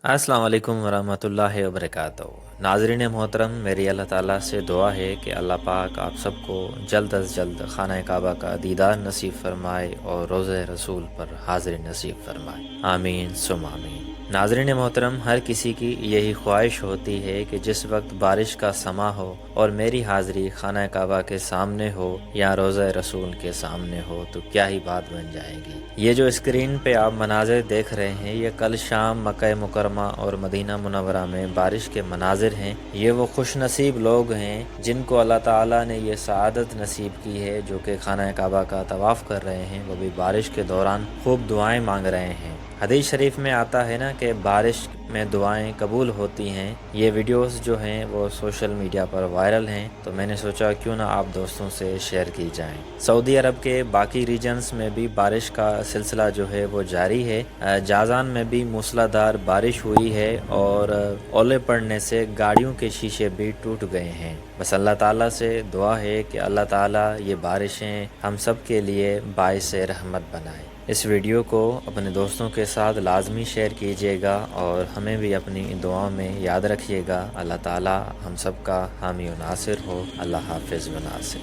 अस्सलाम वालेकुम वरहमतुल्लाहि वबरकातुहू। नाज़रीन मोहतरम, मेरी अल्लाह ताला से दुआ है कि अल्लाह पाक आप सबको जल्द अज़ जल्द खाना काबा का दीदार नसीब फरमाए और रोज़े रसूल पर हाज़िरी नसीब फरमाए। आमीन सुम आमीन। नाज़रीन मोहतरम, हर किसी की यही ख्वाहिश होती है कि जिस वक्त बारिश का समा हो और मेरी हाज़िरी खाना काबा के सामने हो या रोज़े रसूल के सामने हो तो क्या ही बात बन जाएगी। ये जो स्क्रीन पे आप मनाज़िर देख रहे हैं, ये कल शाम मक्का मुकरमा और मदीना मुनव्वरा में बारिश के मनाज़िर हैं। ये वो खुशनसीब लोग हैं जिनको अल्लाह ताला ने ये सआदत नसीब की है, जो कि खाना काबा का तवाफ़ कर रहे हैं, वो भी बारिश के दौरान खूब दुआएं मांग रहे हैं। हदीस शरीफ में आता है ना कि बारिश में दुआएं कबूल होती हैं। ये वीडियोस जो हैं वो सोशल मीडिया पर वायरल हैं, तो मैंने सोचा क्यों ना आप दोस्तों से शेयर की जाएं। सऊदी अरब के बाकी रीजन्स में भी बारिश का सिलसिला जो है वो जारी है। जाजान में भी मूसलाधार बारिश हुई है और ओले पड़ने से गाड़ियों के शीशे भी टूट गए हैं। बस अल्लाह ताला से दुआ है कि अल्लाह ताला ये बारिशें हम सब के लिए बाइस रहमत बनाए। इस वीडियो को अपने दोस्तों के साथ लाजमी शेयर कीजिएगा और हमें भी अपनी दुआ में याद रखिएगा। अल्लाह ताला हम सब का हामी व नासिर हो। अल्लाह हाफिज़ व नासिर।